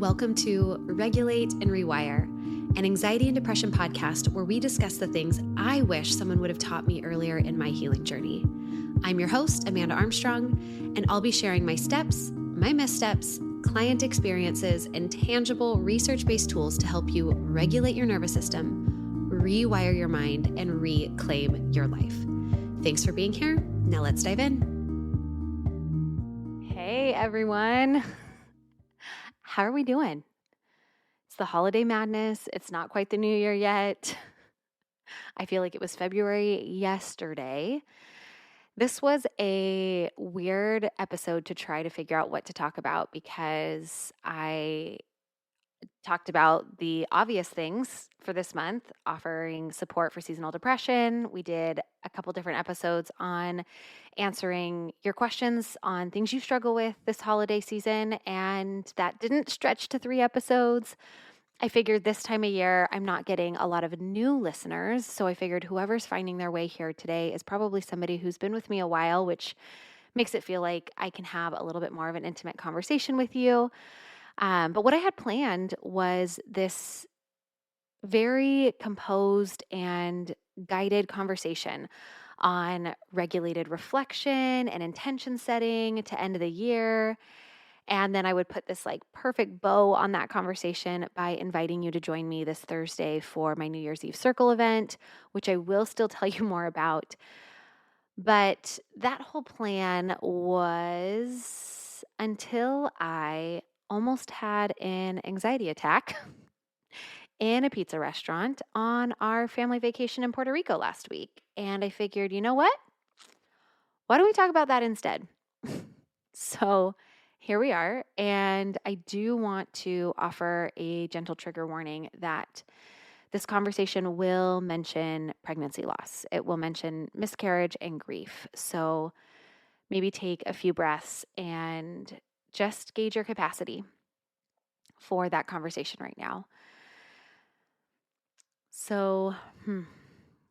Welcome to Regulate and Rewire, an anxiety and depression podcast where we discuss the things I wish someone would have taught me earlier in my healing journey. I'm your host, Amanda Armstrong, and I'll be sharing my steps, my missteps, client experiences, and tangible research-based tools to help you regulate your nervous system, rewire your mind, and reclaim your life. Thanks for being here. Now let's dive in. Hey, everyone. How are we doing? It's the holiday madness. It's not quite the new year yet. I feel like it was February yesterday. This was a weird episode to try to figure out what to talk about because I talked about the obvious things for this month, offering support for seasonal depression. We did a couple different episodes on answering your questions on things you struggle with this holiday season, and that didn't stretch to 3 episodes. I figured this time of year, I'm not getting a lot of new listeners, so I figured whoever's finding their way here today is probably somebody who's been with me a while, which makes it feel like I can have a little bit more of an intimate conversation with you. But what I had planned was this very composed and guided conversation on regulated reflection and intention setting to end of the year. And then I would put this like perfect bow on that conversation by inviting you to join me this Thursday for my New Year's Eve Circle event, which I will still tell you more about. But that whole plan was until I almost had an anxiety attack in a pizza restaurant on our family vacation in Puerto Rico last week. And I figured, you know what? Why don't we talk about that instead? So here we are. And I do want to offer a gentle trigger warning that this conversation will mention pregnancy loss. It will mention miscarriage and grief. So maybe take a few breaths and just gauge your capacity for that conversation right now. So,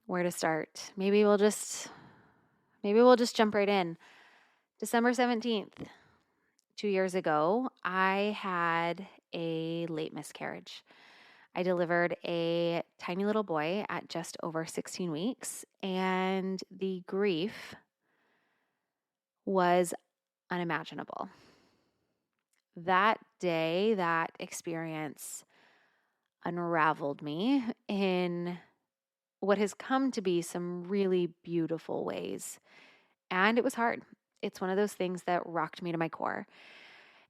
where to start? Maybe we'll just jump right in. December 17th, 2 years ago, I had a late miscarriage. I delivered a tiny little boy at just over 16 weeks, and the grief was unimaginable. That day, that experience unraveled me in what has come to be some really beautiful ways. And it was hard. It's one of those things that rocked me to my core.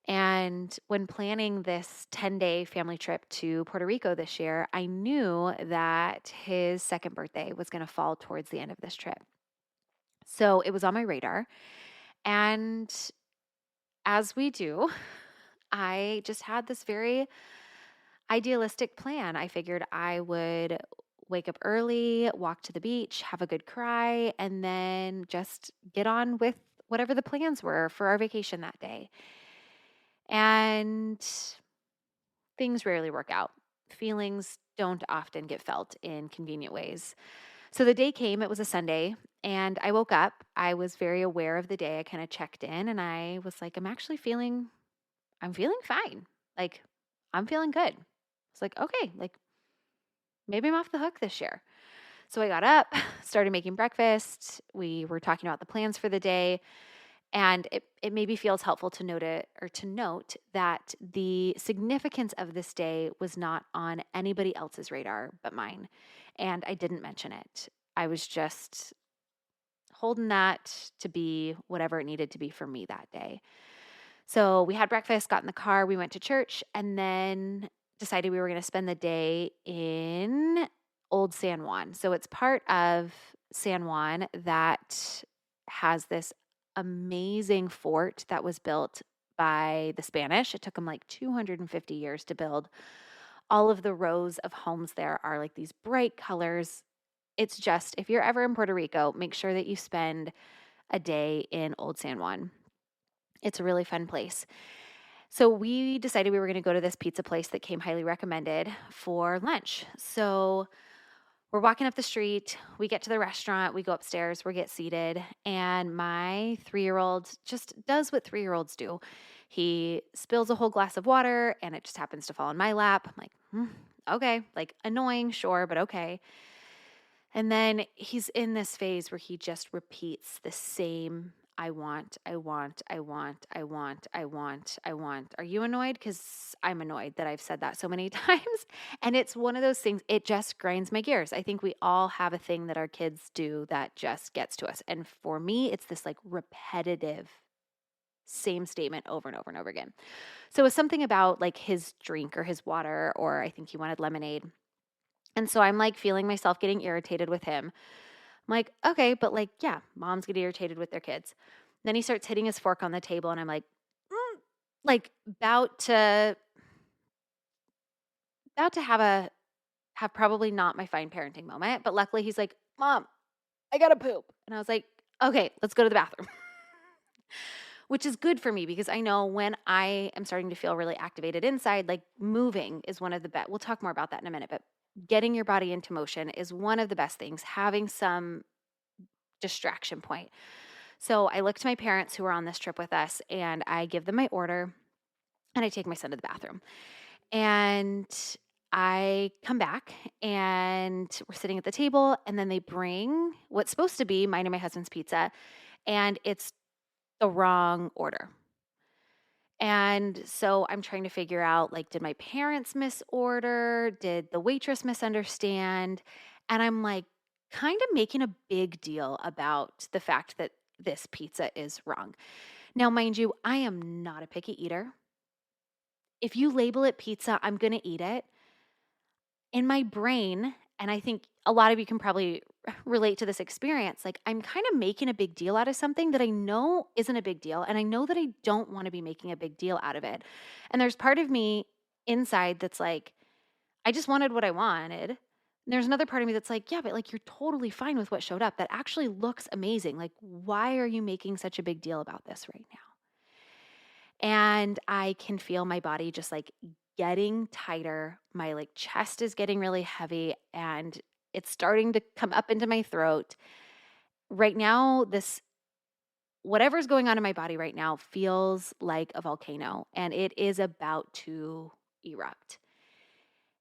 And when planning this 10-day family trip to Puerto Rico this year, I knew that his second birthday was going to fall towards the end of this trip. So it was on my radar. And as we do, I just had this very idealistic plan. I figured I would wake up early, walk to the beach, have a good cry, and then just get on with whatever the plans were for our vacation that day. And things rarely work out. Feelings don't often get felt in convenient ways. So the day came, it was a Sunday, and I woke up. I was very aware of the day. I kind of checked in and I was like, I'm feeling fine. Like, I'm feeling good. It's like, okay, like maybe I'm off the hook this year. So I got up, started making breakfast. We were talking about the plans for the day. And it maybe feels helpful to note that the significance of this day was not on anybody else's radar but mine. And I didn't mention it. I was just holding that to be whatever it needed to be for me that day. So we had breakfast, got in the car, we went to church, and then decided we were going to spend the day in Old San Juan. So it's part of San Juan that has this amazing fort that was built by the Spanish. It took them like 250 years to build. All of the rows of homes there are like these bright colors. It's just, if you're ever in Puerto Rico, make sure that you spend a day in Old San Juan. It's a really fun place. So we decided we were going to go to this pizza place that came highly recommended for lunch. So we're walking up the street, we get to the restaurant, we go upstairs, we get seated, and my 3-year-old just does what 3-year-olds do. He spills a whole glass of water and it just happens to fall on my lap. I'm like, okay, like annoying, sure, but okay. And then he's in this phase where he just repeats the same I want, I want, I want, I want, I want, I want. Are you annoyed? Because I'm annoyed that I've said that so many times. And it's one of those things, it just grinds my gears. I think we all have a thing that our kids do that just gets to us. And for me, it's this like repetitive same statement over and over and over again. So it's something about like his drink or his water, or I think he wanted lemonade. And so I'm like feeling myself getting irritated with him. I'm like, okay, but like, yeah, moms get irritated with their kids. Then he starts hitting his fork on the table, and I'm like about to have probably not my fine parenting moment. But luckily he's like, Mom, I gotta poop. And I was like, okay, let's go to the bathroom. Which is good for me because I know when I am starting to feel really activated inside, like moving is one of the best. We'll talk more about that in a minute, but getting your body into motion is one of the best things, having some distraction point. So I look to my parents who are on this trip with us and I give them my order and I take my son to the bathroom. And I come back and we're sitting at the table and then they bring what's supposed to be mine and my husband's pizza and it's the wrong order. And so I'm trying to figure out, like, did my parents misorder? Did the waitress misunderstand? And I'm like kind of making a big deal about the fact that this pizza is wrong. Now, mind you, I am not a picky eater. If you label it pizza, I'm going to eat it. In my brain, and I think a lot of you can probably relate to this experience, like I'm kind of making a big deal out of something that I know isn't a big deal. And I know that I don't want to be making a big deal out of it. And there's part of me inside that's like, I just wanted what I wanted. And there's another part of me that's like, yeah, but like you're totally fine with what showed up. That actually looks amazing. Like, why are you making such a big deal about this right now? And I can feel my body just like getting tighter. My like chest is getting really heavy and it's starting to come up into my throat. Right now, whatever's going on in my body right now feels like a volcano and it is about to erupt.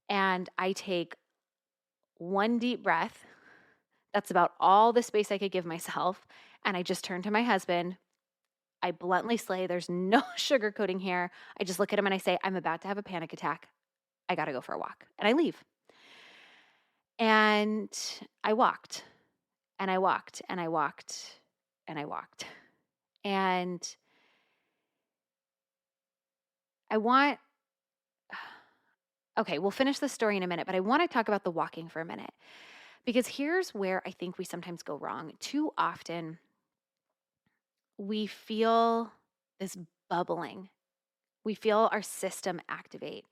And I take one deep breath. That's about all the space I could give myself. And I just turn to my husband. I bluntly say, there's no sugarcoating here. I just look at him and I say, I'm about to have a panic attack. I got to go for a walk. And I leave. And I walked and I walked and I walked and I walked. And okay, we'll finish the story in a minute, but I want to talk about the walking for a minute because here's where I think we sometimes go wrong. Too often, we feel this bubbling. We feel our system activate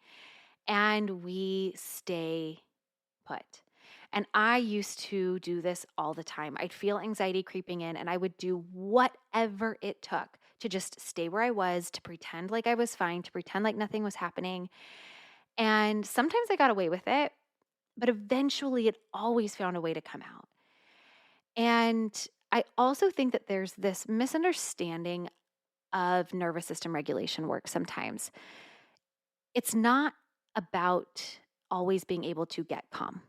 and we stay put. And I used to do this all the time. I'd feel anxiety creeping in and I would do whatever it took to just stay where I was, to pretend like I was fine, to pretend like nothing was happening. And sometimes I got away with it, but eventually it always found a way to come out. And I also think that there's this misunderstanding of nervous system regulation work sometimes. It's not about always being able to get calm.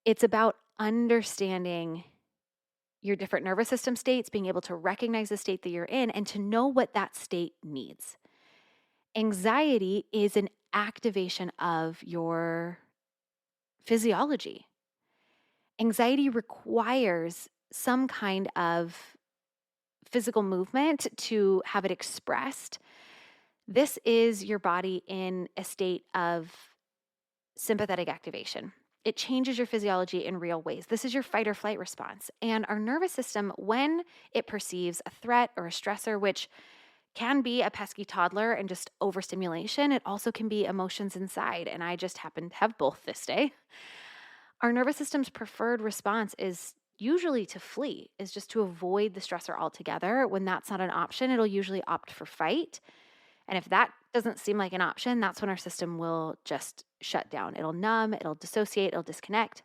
It's about understanding your different nervous system states, being able to recognize the state that you're in and to know what that state needs. Anxiety is an activation of your physiology. Anxiety requires some kind of physical movement to have it expressed. This is your body in a state of sympathetic activation. It changes your physiology in real ways. This is your fight or flight response. And our nervous system, when it perceives a threat or a stressor, which can be a pesky toddler and just overstimulation, it also can be emotions inside. And I just happen to have both this day. Our nervous system's preferred response is usually to flee, is just to avoid the stressor altogether. When that's not an option, it'll usually opt for fight. And if that doesn't seem like an option, that's when our system will just shut down. It'll numb, it'll dissociate, it'll disconnect.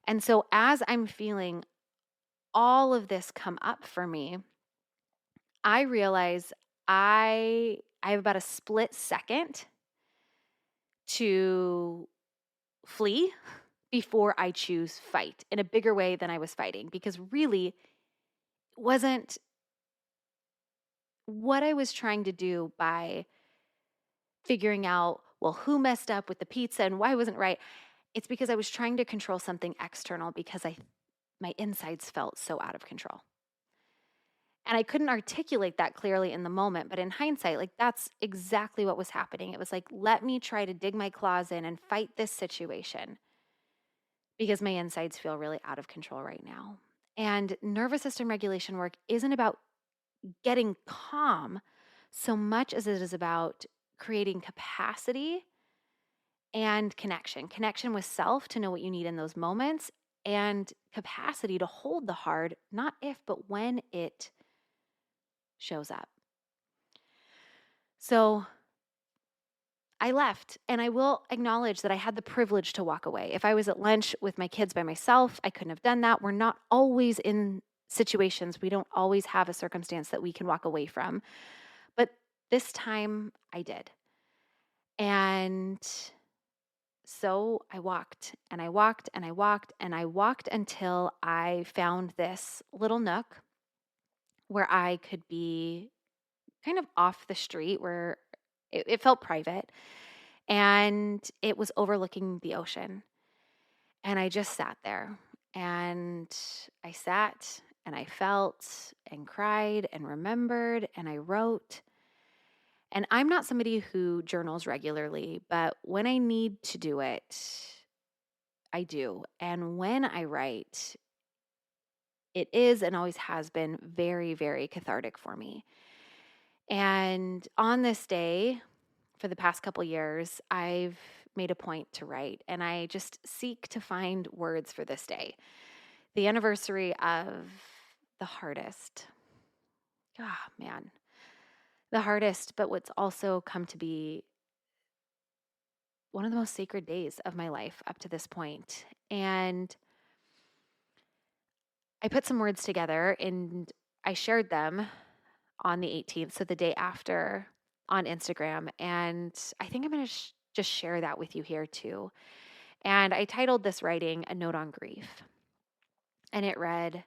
And so as I'm feeling all of this come up for me, I realize I have about a split second to flee before I choose fight in a bigger way than I was fighting, because really it wasn't what I was trying to do by figuring out, well, who messed up with the pizza and why wasn't right. It's because I was trying to control something external because my insides felt so out of control. And I couldn't articulate that clearly in the moment, but in hindsight, like that's exactly what was happening. It was like, let me try to dig my claws in and fight this situation because my insides feel really out of control right now. And nervous system regulation work isn't about getting calm so much as it is about creating capacity and connection with self to know what you need in those moments, and capacity to hold the hard, not if, but when it shows up. So I left, and I will acknowledge that I had the privilege to walk away. If I was at lunch with my kids by myself, I couldn't have done that. We're not always in situations, we don't always have a circumstance that we can walk away from. But this time I did. And so I walked and I walked and I walked and I walked until I found this little nook where I could be kind of off the street, where it felt private, and it was overlooking the ocean. And I just sat there, and I sat and I felt and cried and remembered and I wrote. And I'm not somebody who journals regularly, but when I need to do it, I do. And when I write, it is and always has been very, very cathartic for me. And on this day, for the past couple years, I've made a point to write, and I just seek to find words for this day, the anniversary of the hardest. Ah, man, the hardest, but what's also come to be one of the most sacred days of my life up to this point. And I put some words together and I shared them on the 18th, so the day after, on Instagram. And I think I'm going to just share that with you here too. And I titled this writing A Note on Grief. And it read,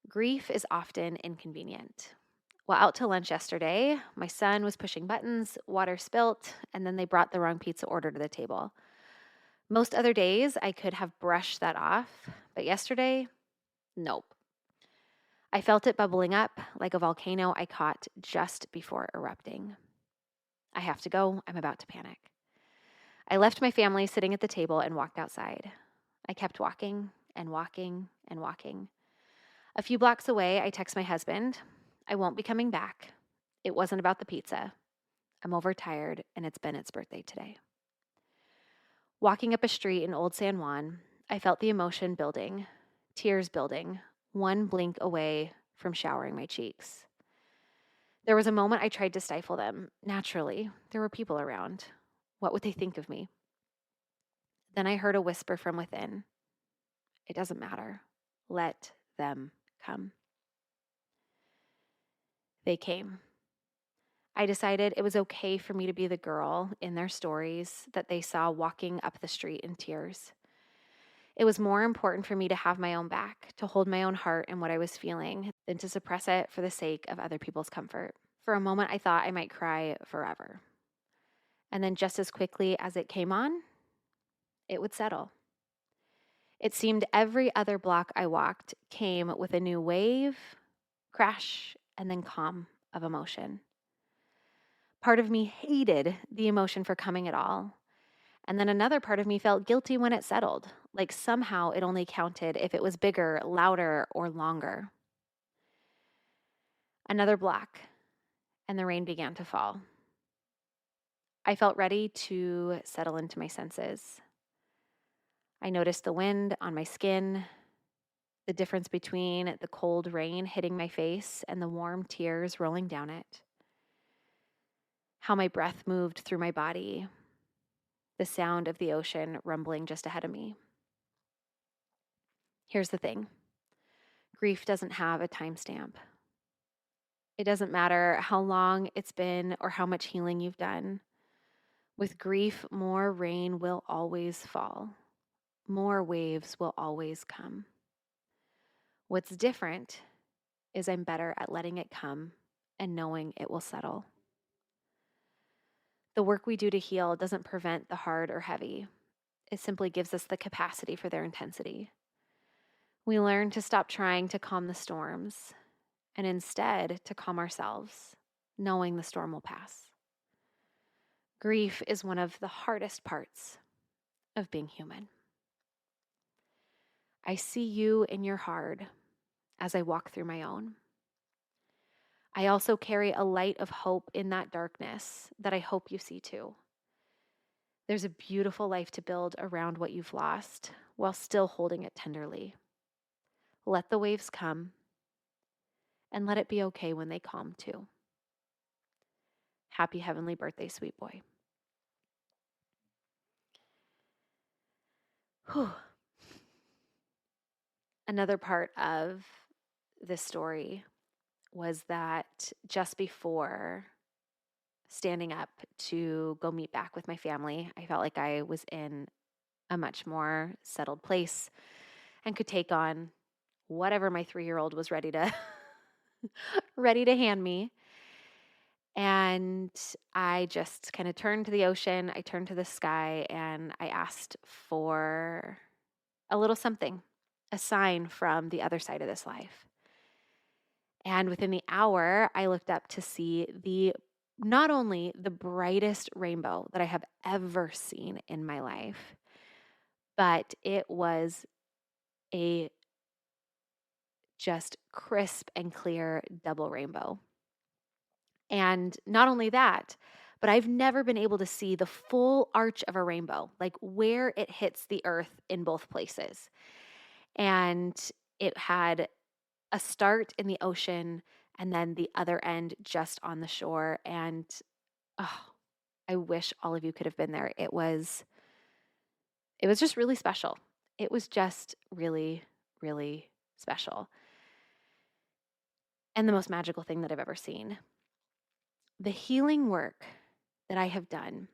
"Grief is often inconvenient. While out to lunch yesterday, my son was pushing buttons, water spilt, and then they brought the wrong pizza order to the table. Most other days, I could have brushed that off, but yesterday, nope. I felt it bubbling up like a volcano I caught just before erupting. I have to go. I'm about to panic. I left my family sitting at the table and walked outside. I kept walking and walking and walking. A few blocks away, I text my husband. I won't be coming back. It wasn't about the pizza. I'm overtired, and it's Bennett's birthday today." Walking up a street in Old San Juan, I felt the emotion building, tears building, one blink away from showering my cheeks. There was a moment I tried to stifle them. Naturally, there were people around. What would they think of me? Then I heard a whisper from within. It doesn't matter. Let them come. They came. I decided it was okay for me to be the girl in their stories that they saw walking up the street in tears. It was more important for me to have my own back, to hold my own heart and what I was feeling, than to suppress it for the sake of other people's comfort. For a moment, I thought I might cry forever. And then just as quickly as it came on, it would settle. It seemed every other block I walked came with a new wave, crash, and then calm of emotion. Part of me hated the emotion for coming at all. And then another part of me felt guilty when it settled, like somehow it only counted if it was bigger, louder, or longer. Another block, and the rain began to fall. I felt ready to settle into my senses. I noticed the wind on my skin, the difference between the cold rain hitting my face and the warm tears rolling down it, how my breath moved through my body, the sound of the ocean rumbling just ahead of me. Here's the thing. Grief doesn't have a timestamp. It doesn't matter how long it's been or how much healing you've done. With grief, more rain will always fall. More waves will always come. What's different is I'm better at letting it come and knowing it will settle. The work we do to heal doesn't prevent the hard or heavy. It simply gives us the capacity for their intensity. We learn to stop trying to calm the storms and instead to calm ourselves, knowing the storm will pass. Grief is one of the hardest parts of being human. I see you in your hard as I walk through my own. I also carry a light of hope in that darkness that I hope you see too. There's a beautiful life to build around what you've lost while still holding it tenderly. Let the waves come and let it be okay when they calm too. Happy heavenly birthday, sweet boy. Whew. Another part of this story was that just before standing up to go meet back with my family, I felt like I was in a much more settled place and could take on whatever my 3-year-old was ready to ready to hand me. And I just kind of turned to the ocean, I turned to the sky, and I asked for a little something, a sign from the other side of this life. And within the hour, I looked up to see not only the brightest rainbow that I have ever seen in my life, but it was a just crisp and clear double rainbow. And not only that, but I've never been able to see the full arch of a rainbow, like where it hits the earth in both places. And it had a start in the ocean and then the other end just on the shore. And oh, I wish all of you could have been there. It was just really special. It was just really, really special. And the most magical thing that I've ever seen. The healing work that I have done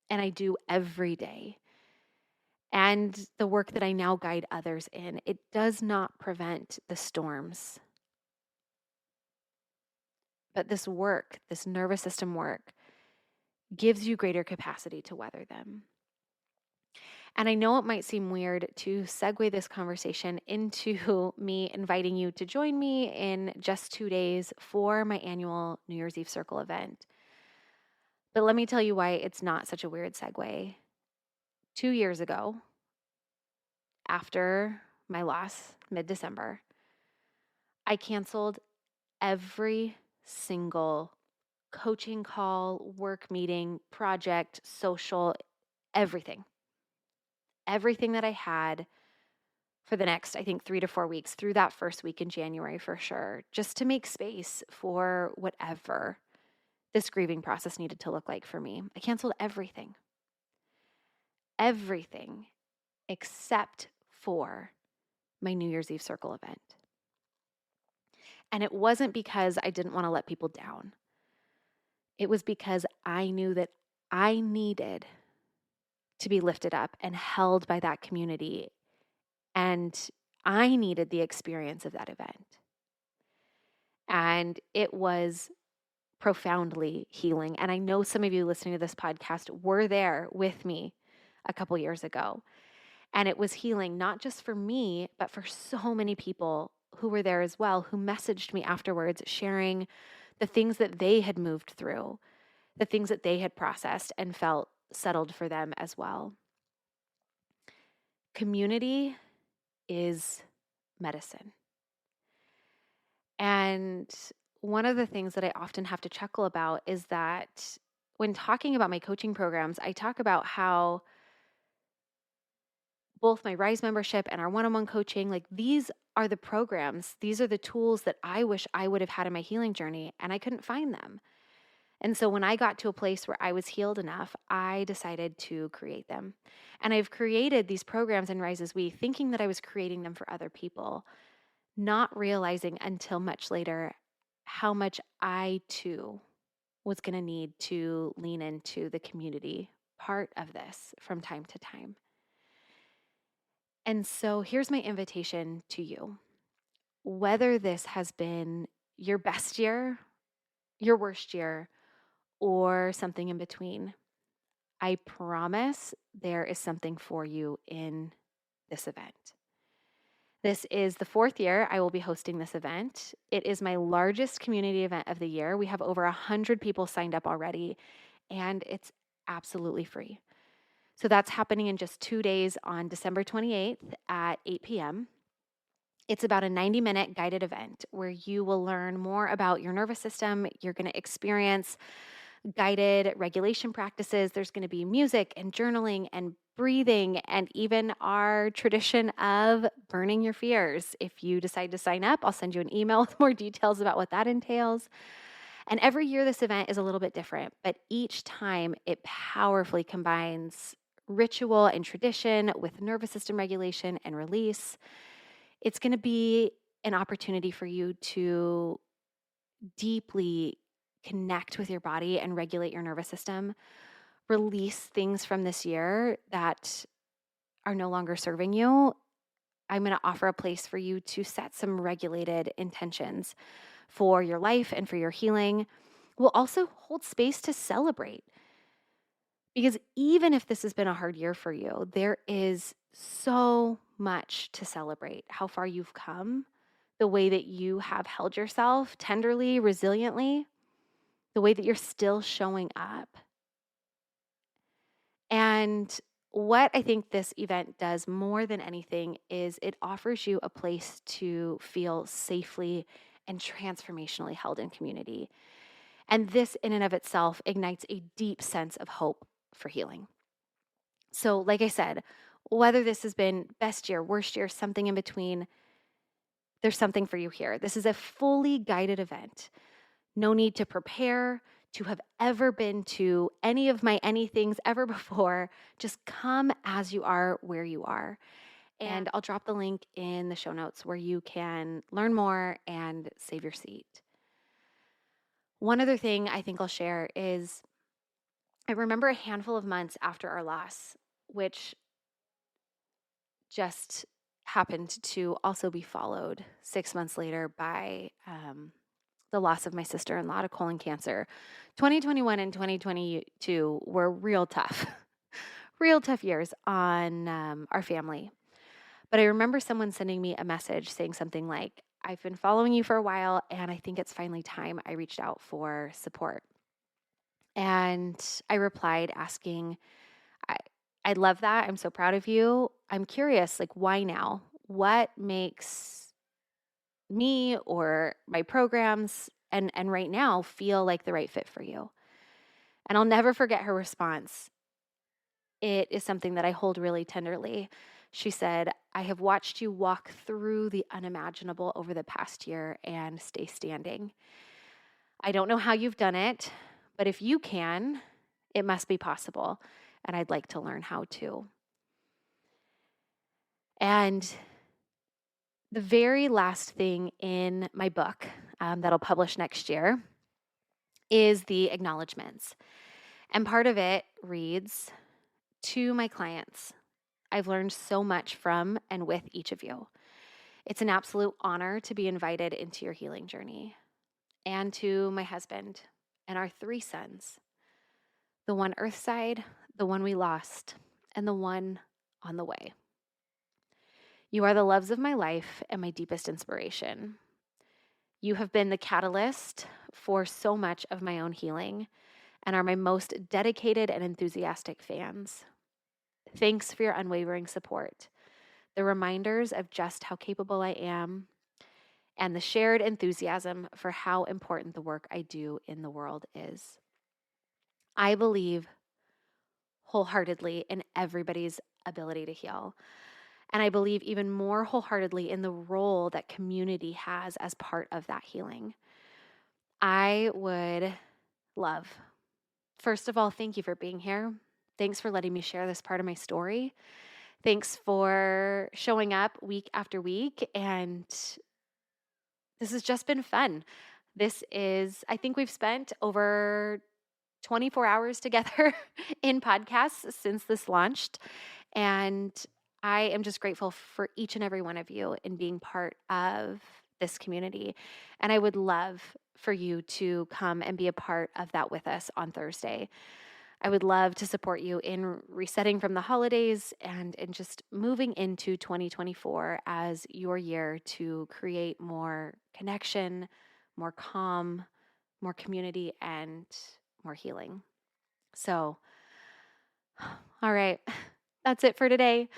and I do every day, and the work that I now guide others in, it does not prevent the storms. But this work, this nervous system work, gives you greater capacity to weather them. And I know it might seem weird to segue this conversation into me inviting you to join me in just 2 days for my annual New Year's Eve Circle event. But let me tell you why it's not such a weird segue. 2 years ago, after my loss, mid-December, I canceled every single coaching call, work meeting, project, social, everything. Everything that I had for the next, I think, 3 to 4 weeks through that first week in January for sure, just to make space for whatever this grieving process needed to look like for me. I canceled everything. Everything except for my New Year's Eve Circle event. And it wasn't because I didn't want to let people down. It was because I knew that I needed to be lifted up and held by that community. And I needed the experience of that event. And it was profoundly healing. And I know some of you listening to this podcast were there with me a couple years ago. And it was healing, not just for me, but for so many people who were there as well, who messaged me afterwards, sharing the things that they had moved through, the things that they had processed and felt settled for them as well. Community is medicine. And one of the things that I often have to chuckle about is that when talking about my coaching programs, I talk about how both my Rise membership and our one-on-one coaching, like these are the programs, these are the tools that I wish I would have had in my healing journey, and I couldn't find them. And so when I got to a place where I was healed enough, I decided to create them. And I've created these programs in Rise as We, thinking that I was creating them for other people, not realizing until much later how much I too was going to need to lean into the community part of this from time to time. And so here's my invitation to you. Whether this has been your best year, your worst year, or something in between, I promise there is something for you in this event. This is the 4th year I will be hosting this event. It is my largest community event of the year. We have over 100 people signed up already, and it's absolutely free. So that's happening in just 2 days on December 28th at 8 p.m. It's about a 90-minute guided event where you will learn more about your nervous system. You're going to experience guided regulation practices. There's going to be music and journaling and breathing and even our tradition of burning your fears. If you decide to sign up, I'll send you an email with more details about what that entails. And every year this event is a little bit different, but each time it powerfully combines ritual and tradition with nervous system regulation and release. It's going to be an opportunity for you to deeply connect with your body and regulate your nervous system, release things from this year that are no longer serving you. I'm going to offer a place for you to set some regulated intentions for your life and for your healing. We'll also hold space to celebrate. Because even if this has been a hard year for you, there is so much to celebrate. How far you've come, the way that you have held yourself tenderly, resiliently, the way that you're still showing up. And what I think this event does more than anything is it offers you a place to feel safely and transformationally held in community. And this in and of itself ignites a deep sense of hope for healing. So, like I said, whether this has been best year, worst year, something in between, there's something for you here. This is a fully guided event. No need to prepare, to have ever been to any of my anythings ever before. Just come as you are, where you are. And I'll drop the link in the show notes where you can learn more and save your seat. One other thing I think I'll share is I remember a handful of months after our loss, which just happened to also be followed 6 months later by the loss of my sister-in-law to colon cancer. 2021 and 2022 were real tough years on our family. But I remember someone sending me a message saying something like, I've been following you for a while, and I think it's finally time I reached out for support. And I replied asking, I love that. I'm so proud of you. I'm curious, like, why now? What makes me or my programs and right now feel like the right fit for you? And I'll never forget her response. It is something that I hold really tenderly. She said, I have watched you walk through the unimaginable over the past year and stay standing. I don't know how you've done it, but if you can, it must be possible. And I'd like to learn how to. And the very last thing in my book that I'll publish next year is the acknowledgments. And part of it reads, to my clients, I've learned so much from and with each of you. It's an absolute honor to be invited into your healing journey. And to my husband and our 3 sons, the one earthside, the one we lost, and the one on the way. You are the loves of my life and my deepest inspiration. You have been the catalyst for so much of my own healing and are my most dedicated and enthusiastic fans. Thanks for your unwavering support, the reminders of just how capable I am, and the shared enthusiasm for how important the work I do in the world is. I believe wholeheartedly in everybody's ability to heal. And I believe even more wholeheartedly in the role that community has as part of that healing. I would love, first of all, thank you for being here. Thanks for letting me share this part of my story. Thanks for showing up week after week. And this has just been fun. I think we've spent over 24 hours together in podcasts since this launched. And I am just grateful for each and every one of you in being part of this community. And I would love for you to come and be a part of that with us on Thursday. I would love to support you in resetting from the holidays and in just moving into 2024 as your year to create more connection, more calm, more community, and more healing. So, all right, that's it for today.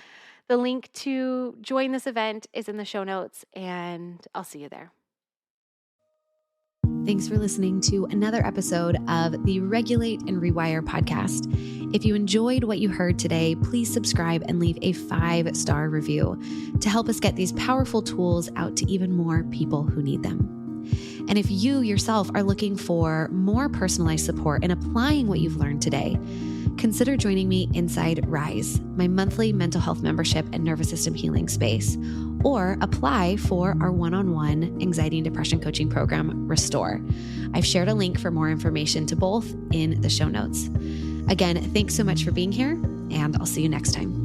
The link to join this event is in the show notes, and I'll see you there. Thanks for listening to another episode of the Regulate and Rewire podcast. If you enjoyed what you heard today, please subscribe and leave a 5-star review to help us get these powerful tools out to even more people who need them. And if you yourself are looking for more personalized support in applying what you've learned today, consider joining me inside Rise, my monthly mental health membership and nervous system healing space, or apply for our one-on-one anxiety and depression coaching program, Restore. I've shared a link for more information to both in the show notes. Again, thanks so much for being here, and I'll see you next time.